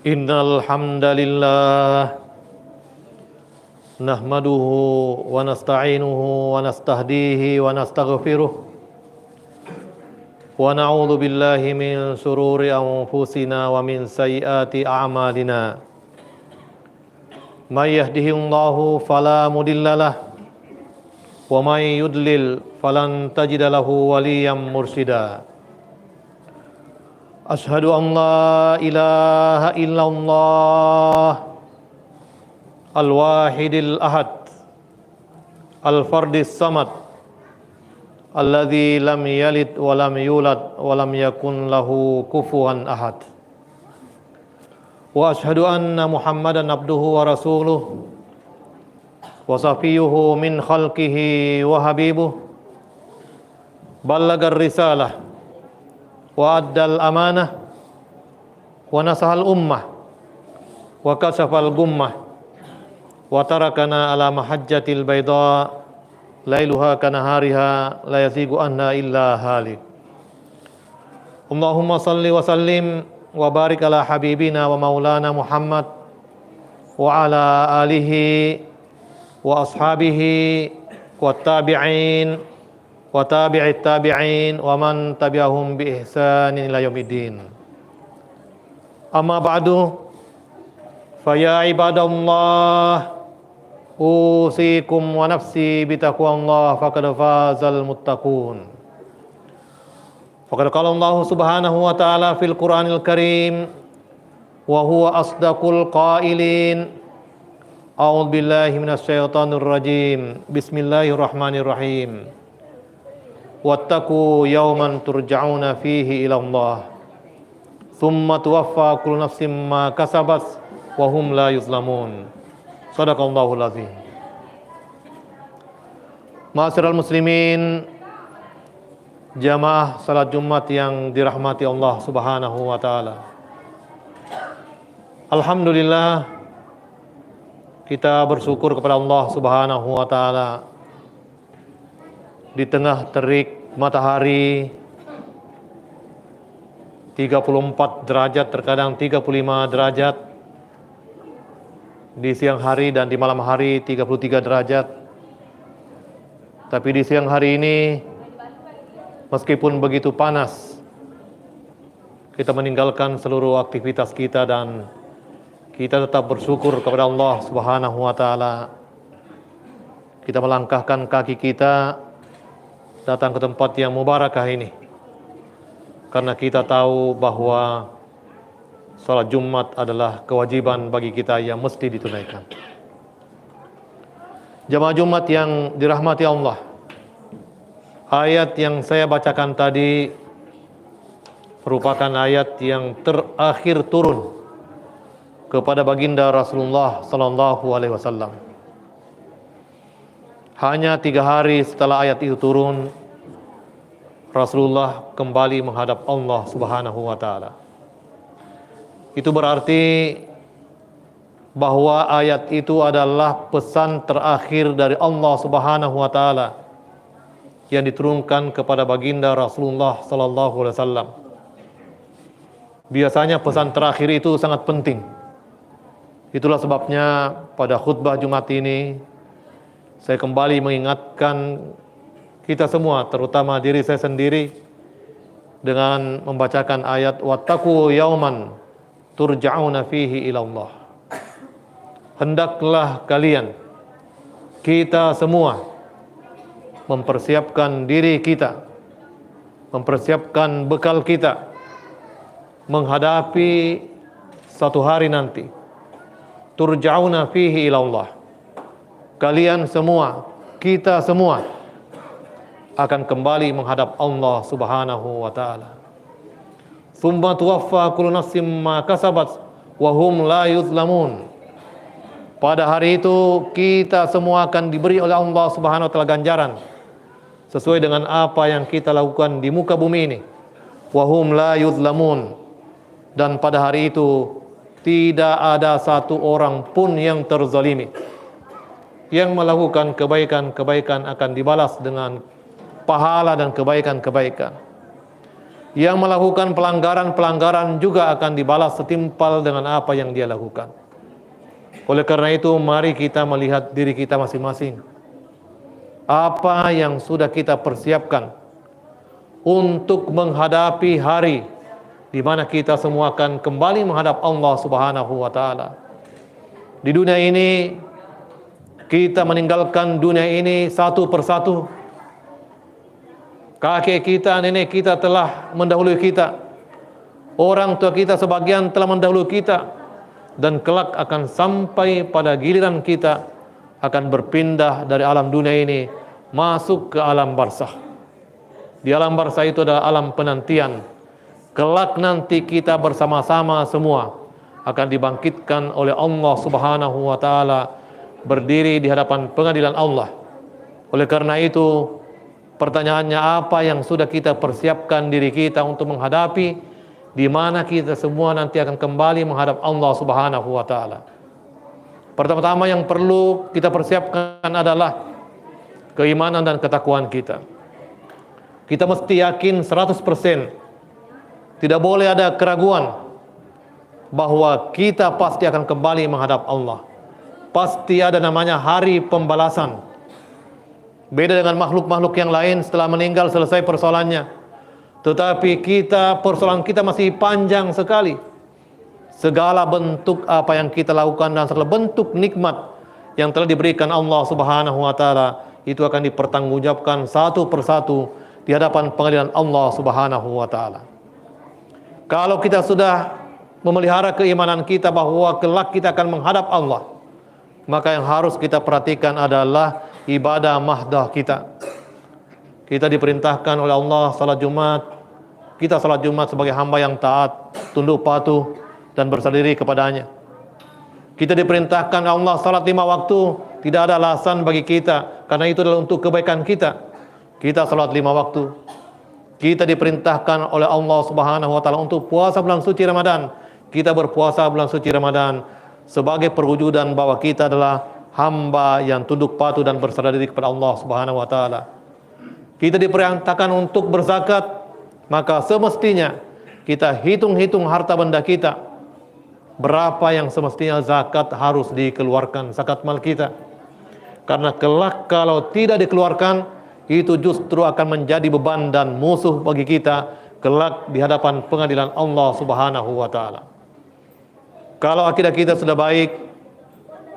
Innal hamdalillah nahmaduhu wa nasta'inuhu wa nastahdihi wa nastaghfiruh wa na'udzu billahi min shururi anfusina wa min sayyiati a'malina. May yahdihillahu fala mudhillalah wa may yudlil falan tajida lahu waliyyan mursyida. Ashhadu an la ilaha illallah al-wahidil ahad al-fardis samad alladzi lam yalid wa lam yulad wa lam yakun lahu kufuwan ahad. Wa ashhadu anna Muhammadan abduhu wa rasuluh wa safiyuhu min khalqihi wa habibuh ballagar risalah wa addal amanah wa nasahal ummah wa kasafal gummah wa tarakana ala mahajjatil bayda lailuha kanahariha la yazigu anha illa halik. Allahumma salli wa sallim wa barik ala habibina wa maulana Muhammad wa ala alihi wa ashabihi wa tabi'in wa tabi'it tabi'in wa man tabi'ahum bi ihsanin ila yaumiddin. Amma ba'du, fa ya ibadallah usikum wa nafsi bi taqwallah faqad fazal muttaqun. Faqad qala Allah subhanahu wa ta'ala fil Qur'anil Karim wa huwa asdaqul qailin. A'udzu billahi minasy syaithanir rajim. Bismillahirrahmanirrahim. Wattaqu yawman turja'una fihi ila Allah thumma tuwaffa kullu nafsin ma kasabat wa hum la yuzlamun. Shadaqallahul azim. Ma'asyiral muslimin, jamaah salat Jumat yang dirahmati Allah Subhanahu wa taala. Alhamdulillah, kita bersyukur kepada Allah Subhanahu wa taala. Di tengah terik matahari 34 derajat, terkadang 35 derajat, di siang hari dan di malam hari 33 derajat. Tapi di siang hari ini, meskipun begitu panas, kita meninggalkan seluruh aktivitas kita dan kita tetap bersyukur kepada Allah Subhanahu wa taala. Kita melangkahkan kaki kita datang ke tempat yang mubarakah ini karena kita tahu bahwa salat Jumat adalah kewajiban bagi kita yang mesti ditunaikan. Jamaah Jumat yang dirahmati Allah, ayat yang saya bacakan tadi merupakan ayat yang terakhir turun kepada baginda Rasulullah sallallahu alaihi wasallam. Hanya 3 hari setelah ayat itu turun, Rasulullah kembali menghadap Allah Subhanahu wa taala. Itu berarti bahwa ayat itu adalah pesan terakhir dari Allah Subhanahu wa taala yang diturunkan kepada baginda Rasulullah sallallahu alaihi wasallam. Biasanya pesan terakhir itu sangat penting. Itulah sebabnya pada khutbah Jumat ini saya kembali mengingatkan kita semua, terutama diri saya sendiri, dengan membacakan ayat wattaqu yauman turja'una fihi ila Allah. Hendaklah kalian, kita semua, mempersiapkan diri kita, mempersiapkan bekal kita menghadapi satu hari nanti. Turja'una fihi ila Allah. Kalian semua, kita semua akan kembali menghadap Allah Subhanahu wa taala. Tsumma tuwaffa kullu nafsin ma kasabat wa hum la yuzlamun. Pada hari itu kita semua akan diberi oleh Allah Subhanahu wa taala ganjaran sesuai dengan apa yang kita lakukan di muka bumi ini. Wa hum la yuzlamun. Dan pada hari itu tidak ada satu orang pun yang terzalimi. Yang melakukan kebaikan-kebaikan akan dibalas dengan pahala dan kebaikan-kebaikan. Yang melakukan pelanggaran-pelanggaran juga akan dibalas setimpal dengan apa yang dia lakukan. Oleh karena itu, mari kita melihat diri kita masing-masing. Apa yang sudah kita persiapkan untuk menghadapi hari di mana kita semua akan kembali menghadap Allah Subhanahu wa taala. Di dunia ini kita meninggalkan dunia ini satu persatu. Kakek kita, nenek kita telah mendahului kita. Orang tua kita sebagian telah mendahului kita. Dan kelak akan sampai pada giliran kita akan berpindah dari alam dunia ini masuk ke alam barzakh. Di alam barzakh itu adalah alam penantian. Kelak nanti kita bersama-sama semua akan dibangkitkan oleh Allah Subhanahu wa taala, berdiri di hadapan pengadilan Allah. Oleh karena itu, pertanyaannya, apa yang sudah kita persiapkan diri kita untuk menghadapi di mana kita semua nanti akan kembali menghadap Allah Subhanahu wa taala. Pertama-tama yang perlu kita persiapkan adalah keimanan dan ketakwaan kita. Kita mesti yakin 100%, tidak boleh ada keraguan bahwa kita pasti akan kembali menghadap Allah. Pasti ada namanya hari pembalasan. Beda dengan makhluk-makhluk yang lain, setelah meninggal selesai persoalannya. Tetapi persoalan kita masih panjang sekali. Segala bentuk apa yang kita lakukan dan segala bentuk nikmat yang telah diberikan Allah Subhanahu wa taala itu akan dipertanggungjawabkan satu persatu di hadapan pengadilan Allah Subhanahu wa taala. Kalau kita sudah memelihara keimanan kita bahwa kelak kita akan menghadap Allah, maka yang harus kita perhatikan adalah ibadah mahdah kita. Kita diperintahkan oleh Allah salat Jumat. Kita salat Jumat sebagai hamba yang taat, tunduk patuh dan berserah diri kepadanya. Kita diperintahkan oleh Allah salat 5 waktu. Tidak ada alasan bagi kita, karena itu adalah untuk kebaikan kita. Kita salat 5 waktu. Kita diperintahkan oleh Allah Subhanahu wa taala untuk puasa bulan suci Ramadan. Kita berpuasa bulan suci Ramadan sebagai perwujudan bahwa kita adalah hamba yang tunduk patuh dan berserah diri kepada Allah Subhanahu wa taala. Kita diperintahkan untuk berzakat, maka semestinya kita hitung-hitung harta benda kita. Berapa yang semestinya zakat harus dikeluarkan, zakat mal kita. Karena kelak kalau tidak dikeluarkan, itu justru akan menjadi beban dan musuh bagi kita kelak di hadapan pengadilan Allah Subhanahu wa taala. Kalau akidah kita sudah baik,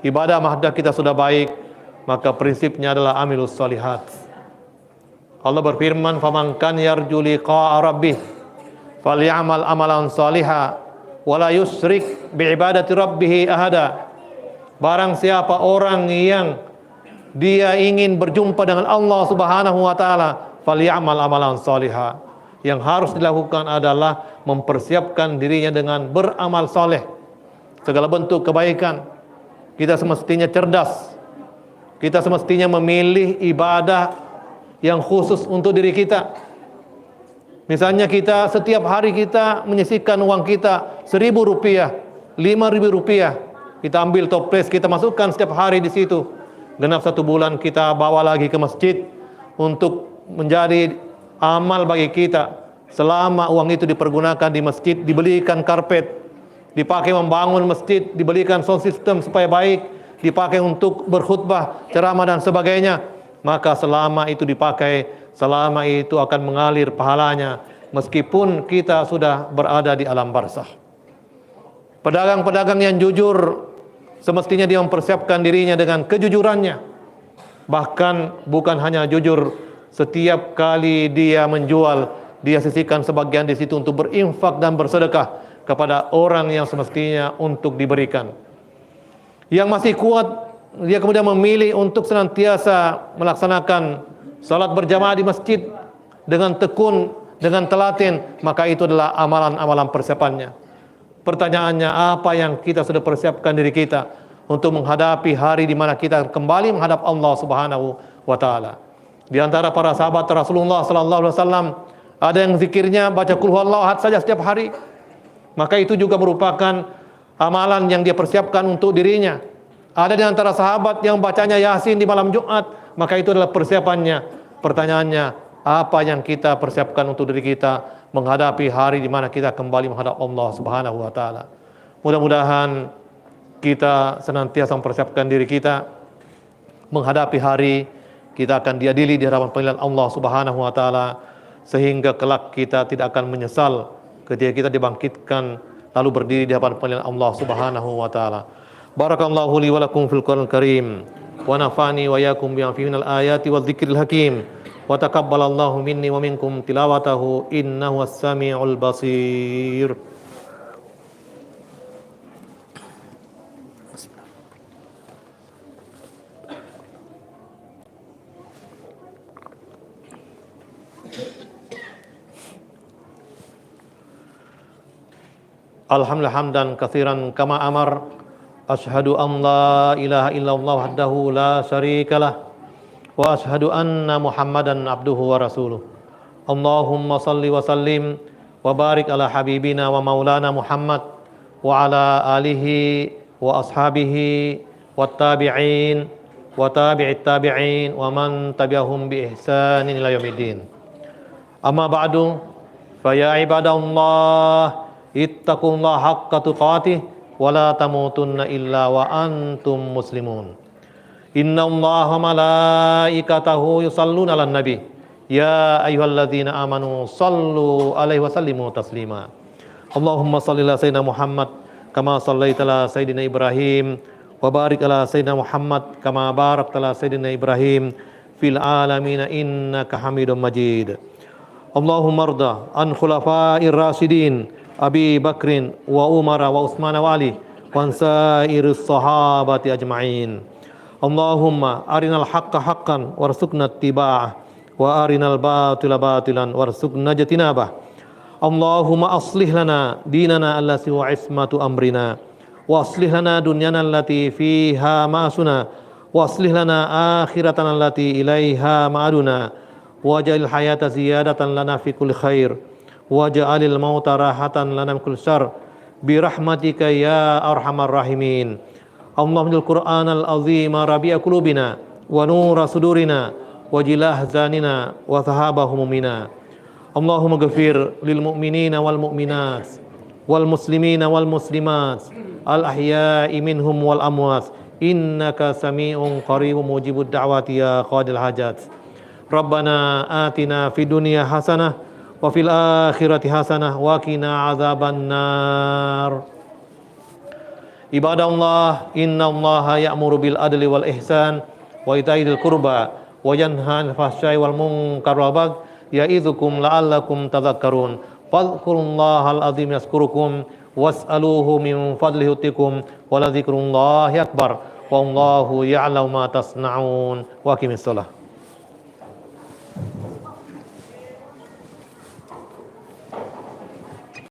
ibadah mahdah kita sudah baik, maka prinsipnya adalah amilus solihat. Allah berfirman, "Faman kan yarju liqa'a rabbih falyamal amalan shaliha wa la yusyrik bi ibadati rabbih ahada." Barang siapa orang yang dia ingin berjumpa dengan Allah Subhanahu wa taala, falyamal amalan shaliha. Yang harus dilakukan adalah mempersiapkan dirinya dengan beramal saleh. Segala bentuk kebaikan. Kita semestinya cerdas. Kita semestinya memilih ibadah yang khusus untuk diri kita. Misalnya kita setiap hari kita menyisihkan uang kita 1.000 rupiah, 5.000 rupiah. Kita ambil toples, kita masukkan setiap hari di situ. Genap 1 bulan kita bawa lagi ke masjid untuk menjadi amal bagi kita. Selama uang itu dipergunakan di masjid, dibelikan karpet, dipakai membangun masjid, dibelikan sound system supaya baik, dipakai untuk berkhutbah, ceramah dan sebagainya, maka selama itu dipakai, selama itu akan mengalir pahalanya meskipun kita sudah berada di alam barzakh. Pedagang-pedagang yang jujur semestinya dia mempersiapkan dirinya dengan kejujurannya. Bahkan bukan hanya jujur, setiap kali dia menjual, dia sisihkan sebagian di situ untuk berinfak dan bersedekah kepada orang yang semestinya untuk diberikan. Yang masih kuat, dia kemudian memilih untuk senantiasa melaksanakan salat berjamaah di masjid dengan tekun, dengan telaten, maka itu adalah amalan-amalan persiapannya. Pertanyaannya, apa yang kita sudah persiapkan diri kita untuk menghadapi hari di mana kita kembali menghadap Allah Subhanahu wa taala? Di antara para sahabat Rasulullah sallallahu alaihi wasallam ada yang zikirnya baca qul huwallahu ahad saja setiap hari. Maka itu juga merupakan amalan yang dia persiapkan untuk dirinya. Ada di antara sahabat yang bacanya Yasin di malam Jumat, maka itu adalah persiapannya. Pertanyaannya, apa yang kita persiapkan untuk diri kita menghadapi hari di mana kita kembali menghadap Allah Subhanahu wa taala. Mudah-mudahan kita senantiasa mempersiapkan diri kita menghadapi hari kita akan diadili di hadapan pengadilan Allah Subhanahu wa taala, sehingga kelak kita tidak akan menyesal ketika kita dibangkitkan lalu berdiri di hadapan pengadilan Allah Subhanahu wa taala. Barakallahu li wa lakum fil Qur'anil Karim wa nafani wa yakum bi minal ayati wadh-dhikril hakim wa taqabbalallahu minni wa minkum tilawatahu innahu was-sami'ul basir. Alhamdulillah hamdan katsiran kama amar. Asyhadu an la ilaha illallah wahdahu la syarikalah wa asyhadu anna Muhammadan abduhu wa rasuluh. Allahumma salli wa sallim wa barik ala habibina wa maulana Muhammad wa ala alihi wa ashabihi wa tabi'in wa tabi'it tabi'in wa man tabi'ahum bi ihsanin ila yaumiddin. Amma ba'du, fa ya ibadallah ittaqullaha haqqa tuqatih wa la tamutunna illa wa antum muslimun. Innallaha malaikatahu yusalluna 'alan nabi ya ayyuhalladzina amanu sallu 'alaihi wa sallimu taslima. Allahumma shalli ala sayyidina Muhammad kama shallaita ala sayyidina Ibrahim wa barik ala sayyidina Muhammad kama barakta ala sayyidina Ibrahim fil alamin innaka Hamidum Majid. Allahumma arda an khulafa'ir rasyidin Abi Bakrin wa Umar wa Utsman wa Ali wa sairis sahabati ajma'in. Allahumma arinal haqqa haqqan warzuqna ittiba'ah wa arinal batila batilan warzuqna jatinabah. Allahumma aslih lana dinana allati wa ismatu amrina wa aslih lana dunyana allati fiha ma'asuna wa aslih lana akhiratana allati ilaiha ma'aduna waj'al hayata ziyadatan lana fi kulli khair waj'alil mauta rahatan lana min kulli syarr bi rahmatika ya arhamar rahimin. Allahumma bil Qur'anal azim rabi'a qulubina wa nura sudurina wa jilah zanina wa thahaba humumina. Allahumma ghafir lil mu'minina wal mu'minat wal muslimina wal muslimat al ahya'i minhum wal amwat innaka sami'un qaribun mujibud da'wati ya qadil hajat. Rabbana atina fid dunya hasanah wa fil akhirati hasanah wa qina adzabannar. Ibadallah, innallaha ya'muru bil adli wal ihsan wa ita'i dzil qurba wa yanha 'anil fahsya'i wal munkar wal baghi ya'idzukum la'allakum tadhakkarun. Fadhkurullahal azim yazkurukum was'aluhu min fadlihi yu'tikum wa la dzikrullahi akbar wallahu ya'lamu ma tasna'un. Wa aqimis shalah.